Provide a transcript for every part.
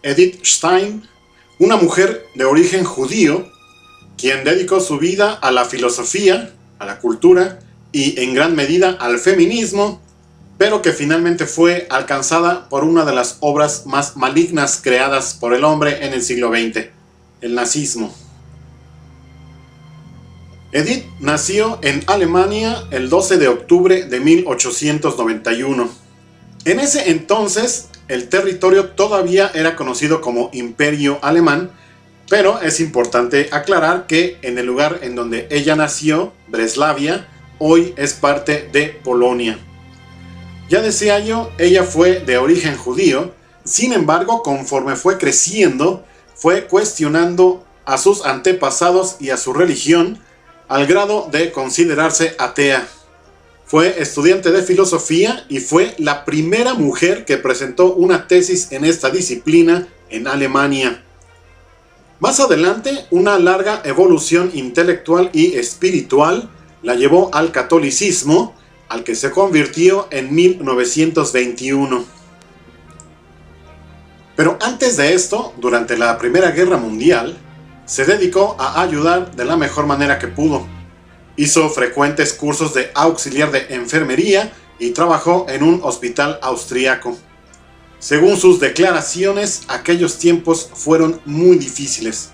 Edith Stein, una mujer de origen judío, quien dedicó su vida a la filosofía, a la cultura y en gran medida al feminismo, pero que finalmente fue alcanzada por una de las obras más malignas creadas por el hombre en el siglo XX, el nazismo. Edith nació en Alemania el 12 de octubre de 1891. En ese entonces, el territorio todavía era conocido como Imperio Alemán, pero es importante aclarar que en el lugar en donde ella nació, Breslavia, hoy es parte de Polonia. Ya decía yo, ella fue de origen judío, sin embargo, conforme fue creciendo, fue cuestionando a sus antepasados y a su religión, al grado de considerarse atea. Fue estudiante de filosofía y fue la primera mujer que presentó una tesis en esta disciplina en Alemania. Más adelante, una larga evolución intelectual y espiritual la llevó al catolicismo, al que se convirtió en 1921. Pero antes de esto, durante la Primera Guerra Mundial, se dedicó a ayudar de la mejor manera que pudo. Hizo frecuentes cursos de auxiliar de enfermería y trabajó en un hospital austriaco. Según sus declaraciones, aquellos tiempos fueron muy difíciles.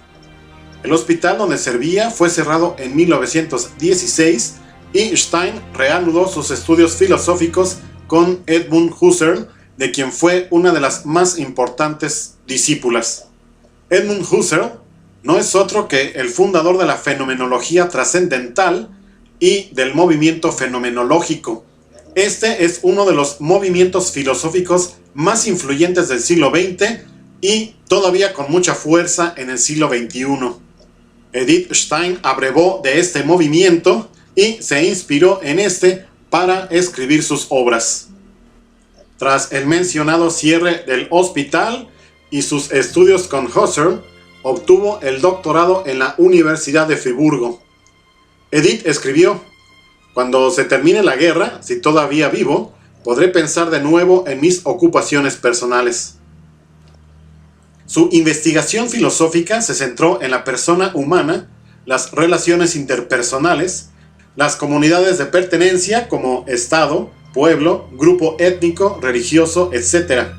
El hospital donde servía fue cerrado en 1916 y Stein reanudó sus estudios filosóficos con Edmund Husserl, de quien fue una de las más importantes discípulas. Edmund Husserl no es otro que el fundador de la fenomenología trascendental y del movimiento fenomenológico. Este es uno de los movimientos filosóficos más influyentes del siglo XX y todavía con mucha fuerza en el siglo XXI. Edith Stein abrevó de este movimiento y se inspiró en este para escribir sus obras. Tras el mencionado cierre del hospital y sus estudios con Husserl, obtuvo el doctorado en la Universidad de Friburgo. Edith escribió: "Cuando se termine la guerra, si todavía vivo, podré pensar de nuevo en mis ocupaciones personales". Su investigación filosófica se centró en la persona humana, las relaciones interpersonales, las comunidades de pertenencia como Estado, pueblo, grupo étnico, religioso, etc.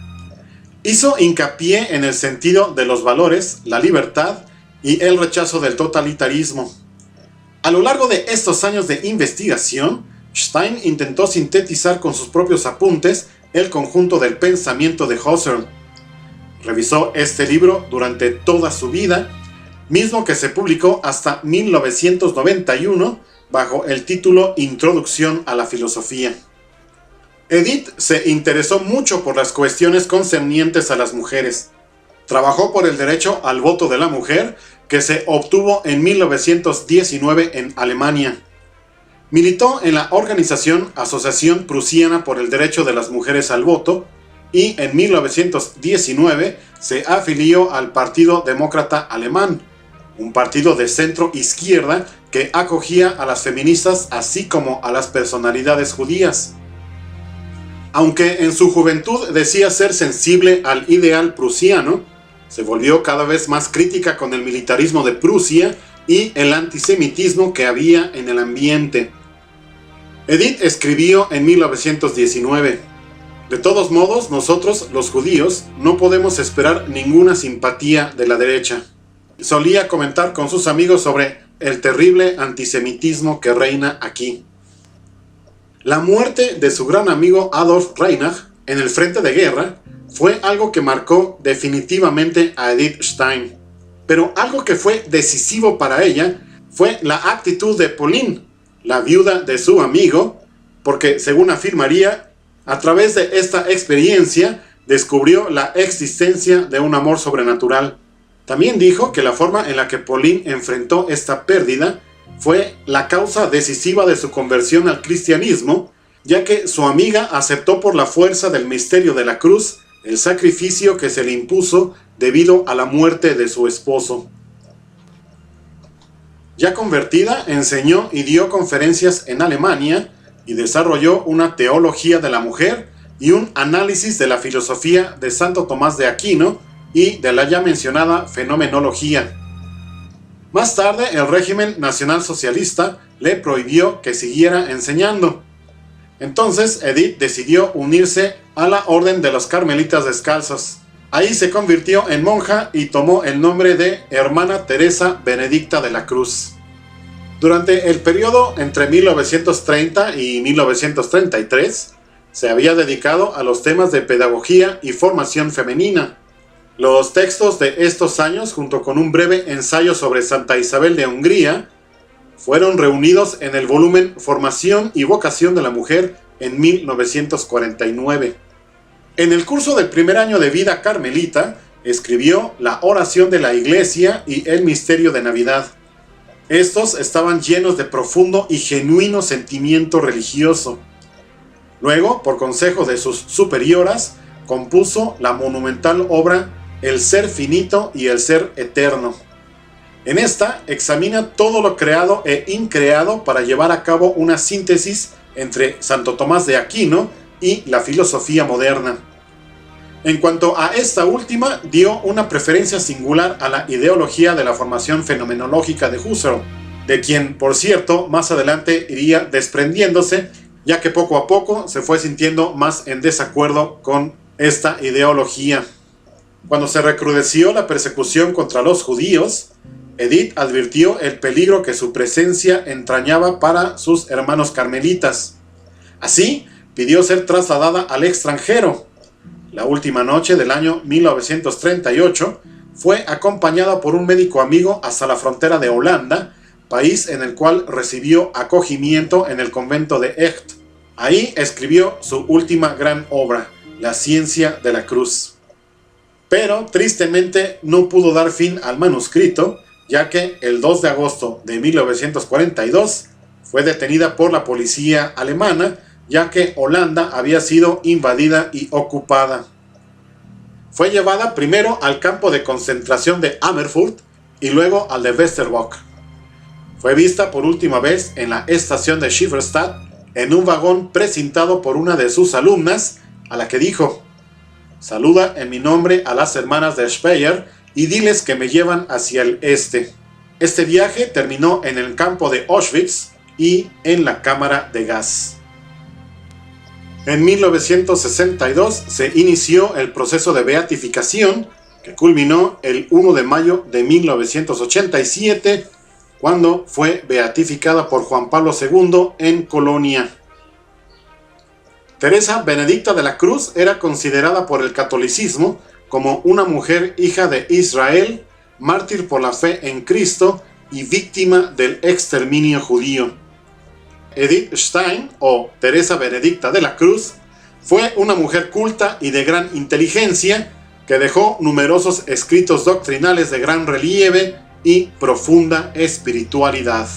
Hizo hincapié en el sentido de los valores, la libertad y el rechazo del totalitarismo. A lo largo de estos años de investigación, Stein intentó sintetizar con sus propios apuntes el conjunto del pensamiento de Husserl. Revisó este libro durante toda su vida, mismo que se publicó hasta 1991 bajo el título Introducción a la Filosofía. Edith se interesó mucho por las cuestiones concernientes a las mujeres. Trabajó por el derecho al voto de la mujer, que se obtuvo en 1919 en Alemania. Militó en la organización Asociación Prusiana por el Derecho de las Mujeres al Voto y en 1919 se afilió al Partido Demócrata Alemán, un partido de centro-izquierda que acogía a las feministas así como a las personalidades judías. Aunque en su juventud decía ser sensible al ideal prusiano, se volvió cada vez más crítica con el militarismo de Prusia y el antisemitismo que había en el ambiente. Edith escribió en 1919: "De todos modos, nosotros, los judíos, no podemos esperar ninguna simpatía de la derecha". Solía comentar con sus amigos sobre el terrible antisemitismo que reina aquí. La muerte de su gran amigo Adolf Reinach en el frente de guerra fue algo que marcó definitivamente a Edith Stein. Pero algo que fue decisivo para ella fue la actitud de Pauline, la viuda de su amigo, porque, según afirmaría, a través de esta experiencia descubrió la existencia de un amor sobrenatural. También dijo que la forma en la que Pauline enfrentó esta pérdida fue la causa decisiva de su conversión al cristianismo, ya que su amiga aceptó por la fuerza del misterio de la cruz el sacrificio que se le impuso debido a la muerte de su esposo. Ya convertida, enseñó y dio conferencias en Alemania y desarrolló una teología de la mujer y un análisis de la filosofía de Santo Tomás de Aquino, y de la ya mencionada fenomenología. Más tarde, el régimen nacionalsocialista le prohibió que siguiera enseñando. Entonces, Edith decidió unirse a la Orden de los Carmelitas Descalzos. Ahí se convirtió en monja y tomó el nombre de Hermana Teresa Benedicta de la Cruz. Durante el periodo entre 1930 y 1933, se había dedicado a los temas de pedagogía y formación femenina. Los textos de estos años, junto con un breve ensayo sobre Santa Isabel de Hungría, fueron reunidos en el volumen Formación y Vocación de la Mujer en 1949. En el curso del primer año de vida carmelita, escribió la Oración de la Iglesia y el Misterio de Navidad. Estos estaban llenos de profundo y genuino sentimiento religioso. Luego, por consejo de sus superioras, compuso la monumental obra El Ser Finito y el Ser Eterno. En esta examina todo lo creado e increado para llevar a cabo una síntesis entre Santo Tomás de Aquino y la filosofía moderna. En cuanto a esta última, dio una preferencia singular a la ideología de la formación fenomenológica de Husserl, de quien, por cierto, más adelante iría desprendiéndose, ya que poco a poco se fue sintiendo más en desacuerdo con esta ideología. Cuando se recrudeció la persecución contra los judíos, Edith advirtió el peligro que su presencia entrañaba para sus hermanos carmelitas. Así, pidió ser trasladada al extranjero. La última noche del año 1938 fue acompañada por un médico amigo hasta la frontera de Holanda, país en el cual recibió acogimiento en el convento de Echt. Ahí escribió su última gran obra, La Ciencia de la Cruz. Pero, tristemente, no pudo dar fin al manuscrito, ya que el 2 de agosto de 1942 fue detenida por la policía alemana, ya que Holanda había sido invadida y ocupada. Fue llevada primero al campo de concentración de Amershult y luego al de Westerbork. Fue vista por última vez en la estación de Schifferstadt en un vagón precintado por una de sus alumnas, a la que dijo: «Saluda en mi nombre a las hermanas de Speyer y diles que me llevan hacia el este». Este viaje terminó en el campo de Auschwitz y en la cámara de gas. En 1962 se inició el proceso de beatificación, que culminó el 1 de mayo de 1987, cuando fue beatificada por Juan Pablo II en Colonia. Teresa Benedicta de la Cruz era considerada por el catolicismo como una mujer hija de Israel, mártir por la fe en Cristo y víctima del exterminio judío. Edith Stein, o Teresa Benedicta de la Cruz, fue una mujer culta y de gran inteligencia que dejó numerosos escritos doctrinales de gran relieve y profunda espiritualidad.